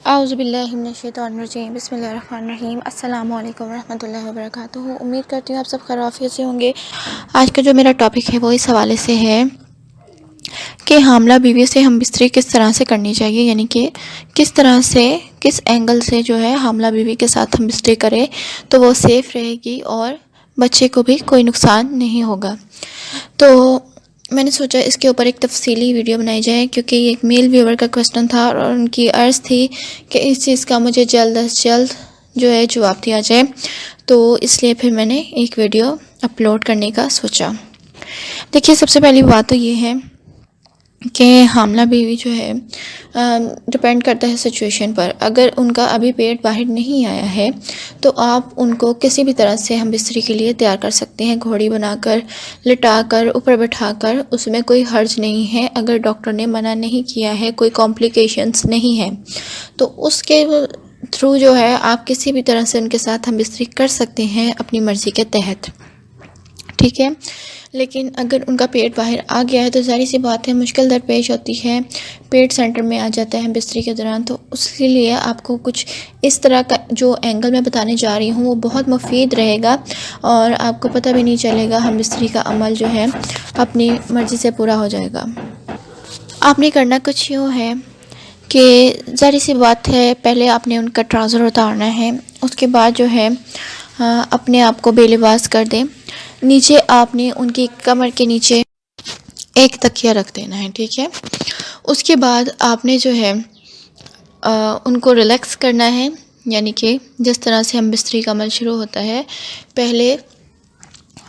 औज़ुबिल्लाहिमिनश्शैतानिर्रजीम बिस्मिल्लाहिर्रहमानिर्रहीम अस्सलामु अलैकुम रहमतुल्लाहि व बरकातुहू। उम्मीद करती हूँ आप सब खैरियत से होंगे। आज का जो मेरा टॉपिक है वो इस हवाले से है कि हामला बीवी से हम बिस्तरी किस तरह से करनी चाहिए, यानी कि किस तरह से किस एंगल से जो है हामला बीवी के साथ हम बिस्तरी करें तो वो सेफ़ रहेगी और बच्चे को भी कोई नुकसान नहीं होगा। तो मैंने सोचा इसके ऊपर एक तफसीली वीडियो बनाई जाए, क्योंकि ये एक मेल व्यूवर का क्वेश्चन था और उनकी अर्ज़ थी कि इस चीज़ का मुझे जल्द अज जल्द जो है जवाब दिया जाए, तो इसलिए फिर मैंने एक वीडियो अपलोड करने का सोचा। देखिए, सबसे पहली बात तो ये है कि हामला बीवी जो है डिपेंड करता है सिचुएशन पर। अगर उनका अभी पेट बाहर नहीं आया है तो आप उनको किसी भी तरह से हम बिस्तरी के लिए तैयार कर सकते हैं, घोड़ी बनाकर, लिटाकर, ऊपर बैठाकर, उसमें कोई हर्ज नहीं है। अगर डॉक्टर ने मना नहीं किया है, कोई कॉम्प्लिकेशंस नहीं है, तो उसके थ्रू जो है आप किसी भी तरह से उनके साथ हम बिस्तरी कर सकते हैं अपनी मर्ज़ी के तहत, ठीक है। लेकिन अगर उनका पेट बाहर आ गया है तो ज़ाहिर सी बात है मुश्किल दरपेश होती है, पेट सेंटर में आ जाता है बिस्तरी के दौरान। तो उसके लिए आपको कुछ इस तरह का जो एंगल मैं बताने जा रही हूँ वो बहुत मुफीद रहेगा और आपको पता भी नहीं चलेगा, हम बिस्तरी का अमल जो है अपनी मर्ज़ी से पूरा हो जाएगा। आपने करना कुछ यूँ है कि ज़ाहिर सी बात है पहले आपने उनका ट्राउज़र उतारना है, उसके बाद जो है अपने आप को बेलिबास कर दें। नीचे आपने उनकी कमर के नीचे एक तकिया रख देना है, ठीक है। उसके बाद आपने जो है उनको रिलैक्स करना है, यानी कि जिस तरह से हम बिस्तरी का अमल शुरू होता है, पहले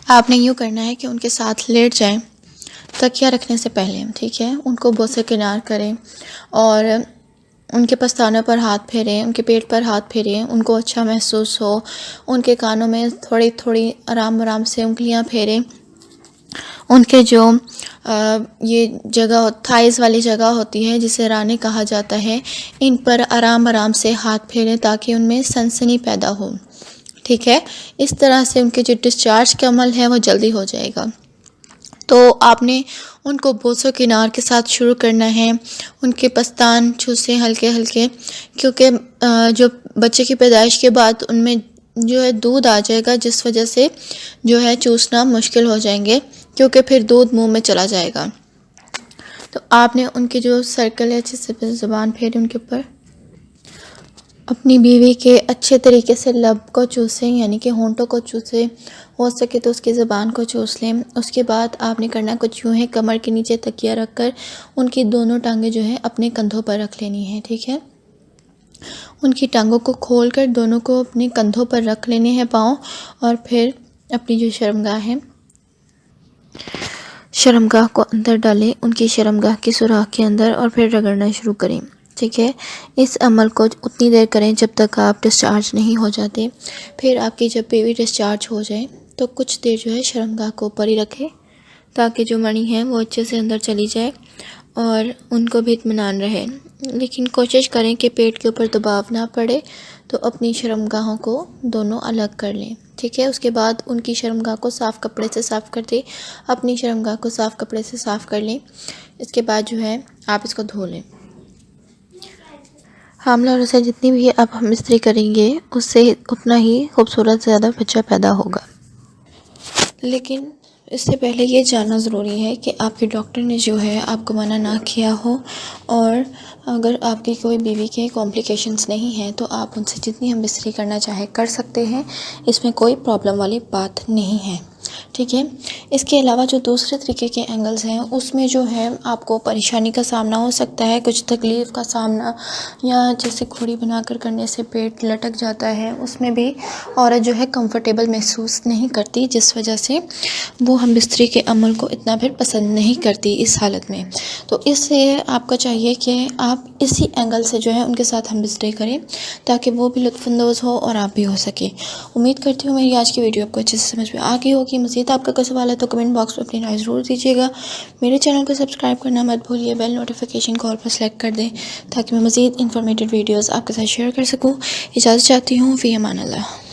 आपने यूँ करना है कि उनके साथ लेट जाएं तकिया रखने से पहले, ठीक है। उनको बोसे किनार करें और उनके पस्तानों पर हाथ फेरें, उनके पेट पर हाथ फेरें, उनको अच्छा महसूस हो। उनके कानों में थोड़ी थोड़ी आराम आराम से उंगलियां फेरें। उनके जो ये जगह थाइज़ वाली जगह होती है जिसे रानी कहा जाता है, इन पर आराम आराम से हाथ फेरें ताकि उनमें सनसनी पैदा हो, ठीक है। इस तरह से उनके जो डिस्चार्ज का अमल है वो जल्दी हो जाएगा। तो आपने उनको बोसो किनार के साथ शुरू करना है, उनके पस्तान चूसे हल्के हल्के, क्योंकि जो बच्चे की पैदाइश के बाद उनमें जो है दूध आ जाएगा, जिस वजह से जो है चूसना मुश्किल हो जाएंगे, क्योंकि फिर दूध मुंह में चला जाएगा। तो आपने उनकी जो सर्कल है अच्छे से ज़ुबान फेरे उनके ऊपर, अपनी बीवी के अच्छे तरीके से लब को चूसें, यानी कि होंठों को चूसें, हो सके तो उसकी ज़बान को चूस लें। उसके बाद आपने करना कुछ यूँ है, कमर के नीचे तकिया रखकर उनकी दोनों टांगें जो है अपने कंधों पर रख लेनी है, ठीक है। उनकी टांगों को खोलकर दोनों को अपने कंधों पर रख लेने हैं पाँव, और फिर अपनी जो शर्मगाह है, शर्मगाह को अंदर डालें, उनकी शर्मगाह की सुराख के अंदर, और फिर रगड़ना शुरू करें, ठीक है। इस अमल को उतनी देर करें जब तक आप डिस्चार्ज नहीं हो जाते। फिर आपकी जब बेबी डिस्चार्ज हो जाए तो कुछ देर जो है शर्मगाह को ऊपर ही रखें ताकि जो मणि है वो अच्छे से अंदर चली जाए और उनको भी इत्मीनान रहे। लेकिन कोशिश करें कि पेट के ऊपर दबाव ना पड़े, तो अपनी शर्मगाहों को दोनों अलग कर लें, ठीक है। उसके बाद उनकी शर्मगाह को साफ़ कपड़े से साफ़ कर दें, अपनी शर्मगाह को साफ़ कपड़े से साफ़ कर लें। इसके बाद जो है आप इसको धो लें। हामला औरत से जितनी भी आप हम बिस्तरी करेंगे उससे उतना ही खूबसूरत ज़्यादा बच्चा पैदा होगा। लेकिन इससे पहले ये जानना ज़रूरी है कि आपके डॉक्टर ने जो है आपको मना ना किया हो, और अगर आपकी कोई बीवी के कॉम्प्लिकेशंस नहीं हैं तो आप उनसे जितनी हम बिस्तरी करना चाहे कर सकते हैं, इसमें कोई प्रॉब्लम वाली बात नहीं है, ठीक है। इसके अलावा जो दूसरे तरीके के एंगल्स हैं उसमें जो है आपको परेशानी का सामना हो सकता है, कुछ तकलीफ़ का सामना, या जैसे घोड़ी बनाकर करने से पेट लटक जाता है, उसमें भी औरत जो है कंफर्टेबल महसूस नहीं करती, जिस वजह से वो हम बिस्तरी के अमल को इतना फिर पसंद नहीं करती इस हालत में। तो इससे आपको चाहिए कि आप इसी एंगल से जो है उनके साथ हम बिस्तरी करें ताकि वो भी लुत्फ़अंदोज़ हो और आप भी हो सके। उम्मीद करती हूँ मेरी आज की वीडियो आपको अच्छे से समझ में आ गई होगी। मज़ीद आपका कोई सवाल है तो कमेंट बॉक्स में अपनी राय ज़रूर दीजिएगा। मेरे चैनल को सब्सक्राइब करना मत भूलिए, बेल नोटिफिकेशन को ऑल पर सेलेक्ट कर दें ताकि मैं मज़ीद इन्फॉर्मेटिव वीडियोज़ आपके साथ शेयर कर सकूँ। इजाज़त चाहती हूँ, फ़ी अमान अल्लाह।